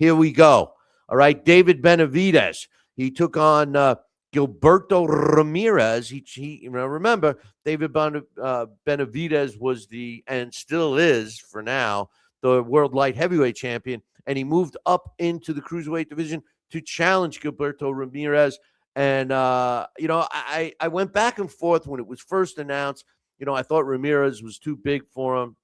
Here we go. All right, David Benavidez. He took on Gilberto Ramirez. Remember, David Benavidez was and still is for now, the world light heavyweight champion, and he moved up into the cruiserweight division to challenge Gilberto Ramirez. And I went back and forth when it was first announced. I thought Ramirez was too big for him.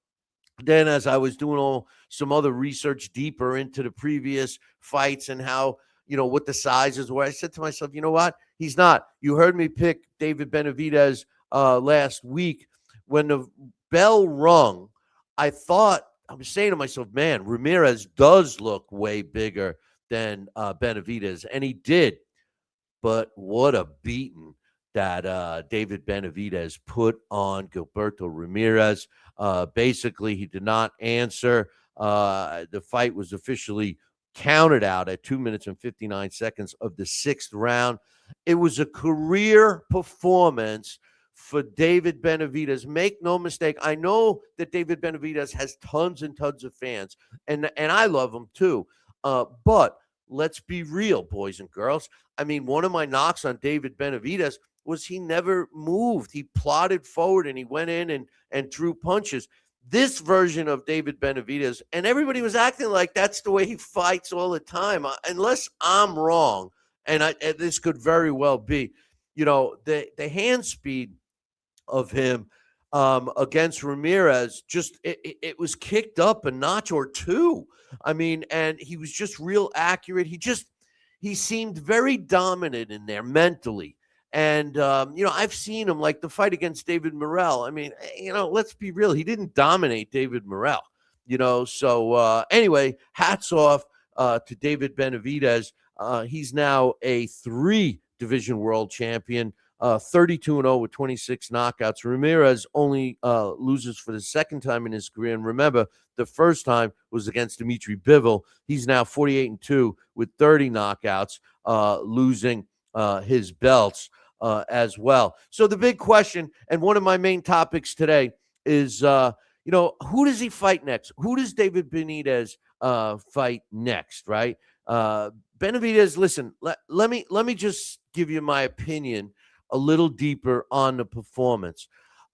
Then, as I was doing some other research deeper into the previous fights and how, what the sizes were, I said to myself, you know what? He's not. You heard me pick David Benavidez last week. When the bell rung, I was saying to myself, man, Ramirez does look way bigger than Benavidez, and he did. But what a beating that David Benavidez put on Gilberto Ramirez. Basically, he did not answer. The fight was officially counted out at 2 minutes and 59 seconds of the sixth round. It was a career performance for David Benavidez. Make no mistake, I know that David Benavidez has tons and tons of fans, and I love him too. But let's be real, boys and girls. I mean, one of my knocks on David Benavidez was he never moved. He plodded forward and he went in and drew punches. This version of David Benavidez, and everybody was acting like that's the way he fights all the time, unless I'm wrong, and this could very well be. The hand speed of him against Ramirez, just it was kicked up a notch or two. I mean, and he was just real accurate. He seemed very dominant in there mentally. And, I've seen him, like the fight against David Morrell. I mean, let's be real. He didn't dominate David Morrell, So anyway, hats off to David Benavidez. He's now a 3-division world champion, 32-0 with 26 knockouts. Ramirez only loses for the second time in his career. And remember, the first time was against Dimitri Bivol. He's now 48-2 with 30 knockouts, losing his belts as well. So the big question, and one of my main topics today, is who does he fight next? Who does David Benavidez fight next? Right? Benavidez. Listen, let me just give you my opinion a little deeper on the performance.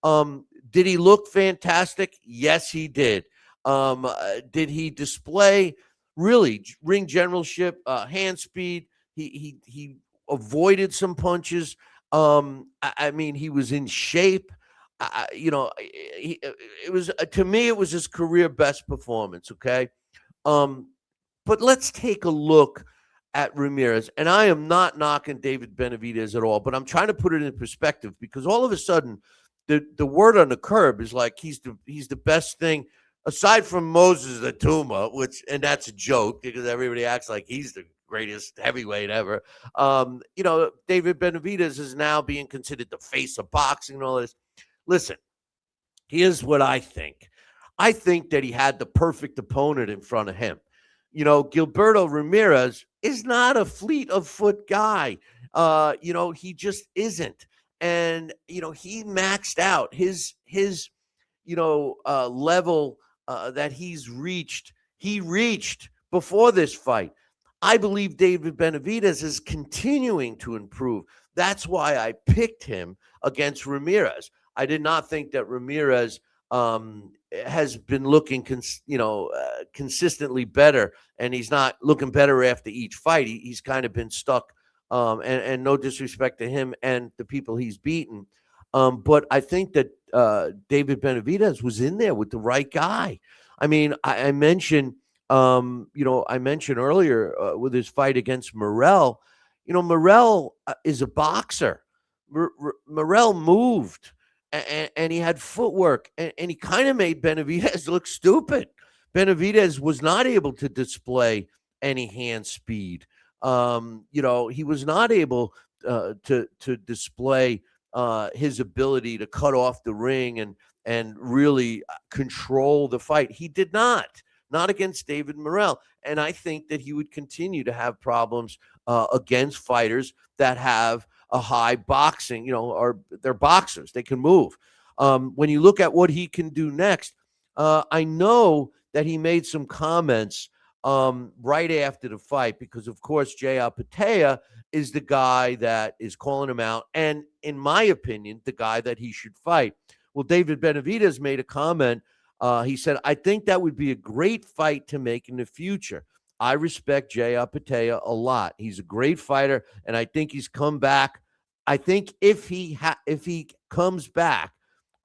Did he look fantastic? Yes, he did. Did he display really ring generalship, hand speed? He avoided some punches. I mean, he was in shape. It was, to me, it was his career best performance. Okay. But let's take a look at Ramirez. And I am not knocking David Benavidez at all, but I'm trying to put it in perspective, because all of a sudden the word on the curb is like he's the best thing aside from Moses Atuma, and that's a joke because everybody acts like he's the greatest heavyweight ever. David Benavidez is now being considered the face of boxing and all this. Listen, here's what I think. I think that he had the perfect opponent in front of him. Gilberto Ramirez is not a fleet of foot guy. He just isn't. And, he maxed out his level that he's reached. He reached before this fight. I believe David Benavidez is continuing to improve. That's why I picked him against Ramirez. I did not think that Ramirez has been looking, consistently better, and he's not looking better after each fight. He's kind of been stuck, and no disrespect to him and the people he's beaten. But I think that David Benavidez was in there with the right guy. I mean, I mentioned, earlier with his fight against Morrell. Morrell is a boxer. Morrell moved. And he had footwork, and he kind of made Benavidez look stupid. Benavidez was not able to display any hand speed. He was not able to display his ability to cut off the ring and really control the fight. He did not against David Morrell. And I think that he would continue to have problems against fighters that have a high boxing, or they're boxers. They can move. When you look at what he can do next, I know that he made some comments right after the fight because, of course, Jai Opetaia is the guy that is calling him out, and in my opinion, the guy that he should fight. Well, David Benavidez made a comment. He said, "I think that would be a great fight to make in the future. I respect Jai Opetaia a lot. He's a great fighter, and I think he's come back. I think if he comes back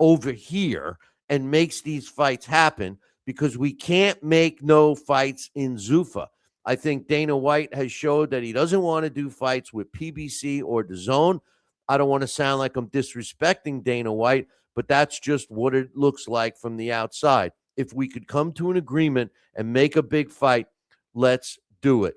over here and makes these fights happen, because we can't make no fights in Zuffa. I think Dana White has showed that he doesn't want to do fights with PBC or DAZN. I don't want to sound like I'm disrespecting Dana White, but that's just what it looks like from the outside. If we could come to an agreement and make a big fight, let's do it."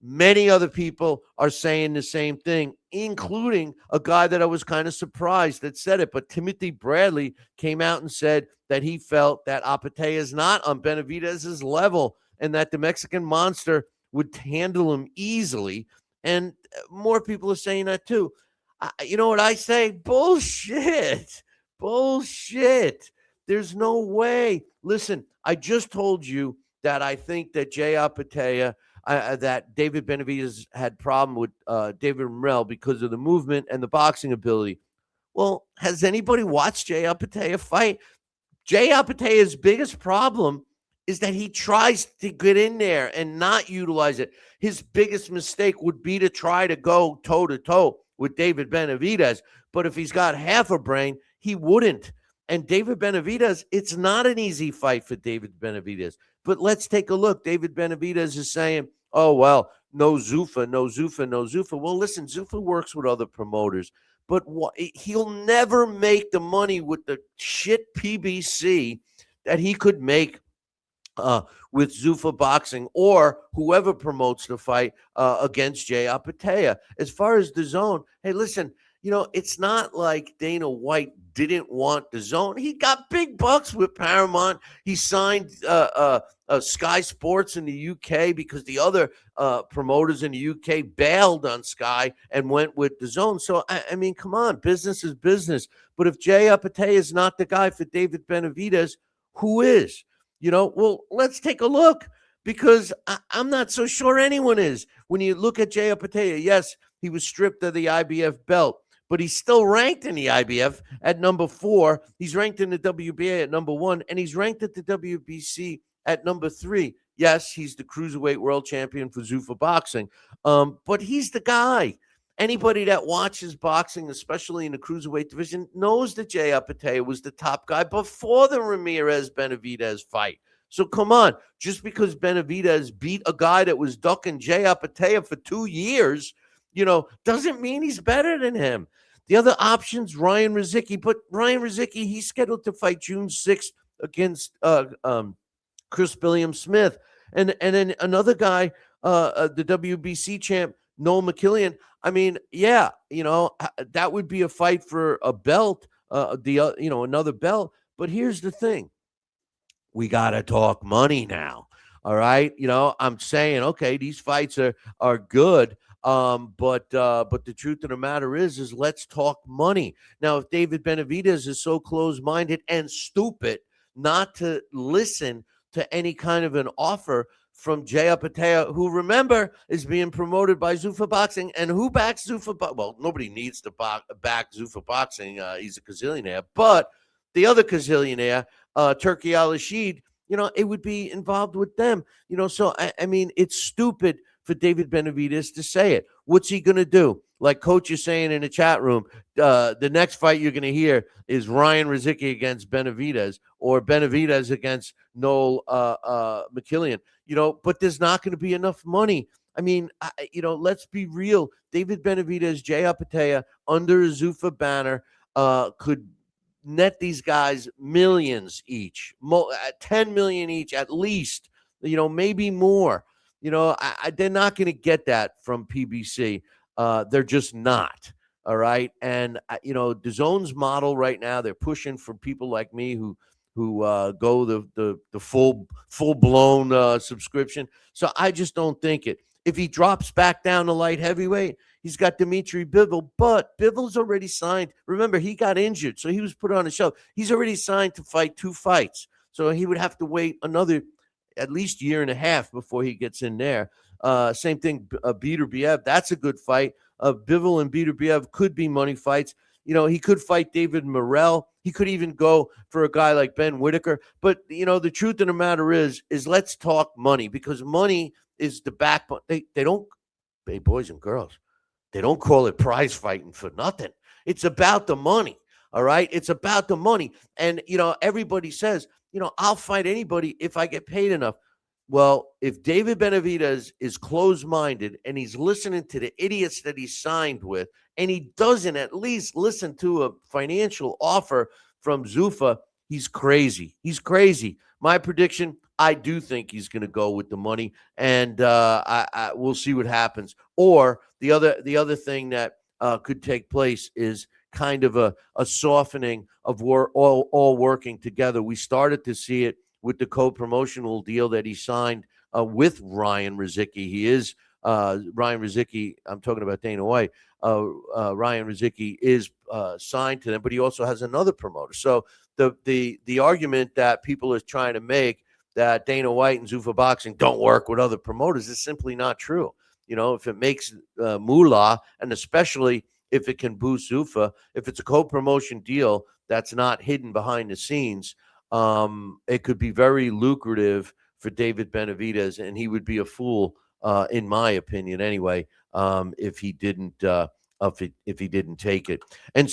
Many other people are saying the same thing, including a guy that I was kind of surprised that said it. But Timothy Bradley came out and said that he felt that Opetaia is not on Benavidez's level and that the Mexican Monster would handle him easily. And more people are saying that too. You know what I say? Bullshit. Bullshit. There's no way. Listen, I just told you that I think that Jai Opetaia, that David Benavidez had problem with David Ramirez because of the movement and the boxing ability. Well, has anybody watched Jai Opetaia fight? Jai Opetaia's biggest problem is that he tries to get in there and not utilize it. His biggest mistake would be to try to go toe-to-toe with David Benavidez. But if he's got half a brain, he wouldn't. And David Benavidez, it's not an easy fight for David Benavidez. But let's take a look. David Benavidez is saying, "Oh, well, no Zuffa, no Zuffa, no Zuffa." Well, listen, Zuffa works with other promoters, but he'll never make the money with the shit PBC that he could make with Zuffa Boxing or whoever promotes the fight against Jai Opetaia. As far as DAZN, hey, listen, it's not like Dana White didn't want DAZN. He got big bucks with Paramount. He signed Sky Sports in the UK because the other promoters in the UK bailed on Sky and went with DAZN. So, I mean, come on, business is business. But if Jai Opetaia is not the guy for David Benavidez, who is? Well, let's take a look because I'm not so sure anyone is. When you look at Jai Opetaia, yes, he was stripped of the IBF belt, but he's still ranked in the IBF at number 4. He's ranked in the WBA at number 1, and he's ranked at the WBC at number 3. Yes, he's the cruiserweight world champion for Zuffa Boxing, but he's the guy. Anybody that watches boxing, especially in the cruiserweight division, knows that Jai Opetaia was the top guy before the Ramirez-Benavidez fight. So come on, just because Benavidez beat a guy that was ducking Jai Opetaia for 2 years, doesn't mean he's better than him. The other option's Ryan Rizicki, but Ryan Rizicki, he's scheduled to fight June 6th against Chris Billiam-Smith. And then another guy, the WBC champ, Noel McKillian. I mean, yeah, that would be a fight for a belt, another belt. But here's the thing. We got to talk money now. All right. I'm saying, okay, these fights are good. But the truth of the matter is let's talk money. Now, if David Benavidez is so close-minded and stupid not to listen to any kind of an offer from Jai Opetaia, who, remember, is being promoted by Zuffa Boxing, and who backs Zuffa Boxing? Well, nobody needs to back Zuffa Boxing. He's a gazillionaire. But the other gazillionaire, Turki Al-Rashid, it would be involved with them. So, I mean, it's stupid for David Benavidez to say it. What's he going to do? Like Coach is saying in the chat room, the next fight you're going to hear is Ryan Rizicki against Benavidez or Benavidez against Noel McKillian. But there's not going to be enough money. I mean, let's be real. David Benavidez, Jai Opetaia, under a Zuffa banner, could net these guys millions each, 10 million each at least, maybe more. They're not going to get that from PBC. They're just not. All right. And, DAZN's model right now, they're pushing for people like me who go the full blown subscription. So I just don't think it. If he drops back down to light heavyweight, he's got Dimitri Bivol, but Bivol's already signed. Remember, he got injured, so he was put on a shelf. He's already signed to fight 2 fights. So he would have to wait another at least year and a half before he gets in there. Same thing, Beterbiev. That's a good fight. Bivol and Beterbiev could be money fights. He could fight David Morrell. He could even go for a guy like Ben Whitaker. But the truth of the matter is let's talk money, because money is the backbone. They don't, hey, boys and girls, they don't call it prize fighting for nothing. It's about the money. All right. It's about the money. And, everybody says, I'll fight anybody if I get paid enough. Well, if David Benavidez is closed-minded and he's listening to the idiots that he signed with, and he doesn't at least listen to a financial offer from Zuffa, he's crazy. He's crazy. My prediction, I do think he's going to go with the money, and we'll see what happens. Or the other thing that could take place is kind of a softening of all working together. We started to see it with the co-promotional deal that he signed with Ryan Rizicki. He is Ryan Rizicki. I'm talking about Dana White. Ryan Rizicki is signed to them, but he also has another promoter. So the argument that people are trying to make that Dana White and Zuffa Boxing don't work with other promoters is simply not true. If it makes moolah, and especially if it can boost Zuffa, if it's a co-promotion deal that's not hidden behind the scenes, it could be very lucrative for David Benavidez, and he would be a fool, in my opinion, anyway, if he didn't take it. And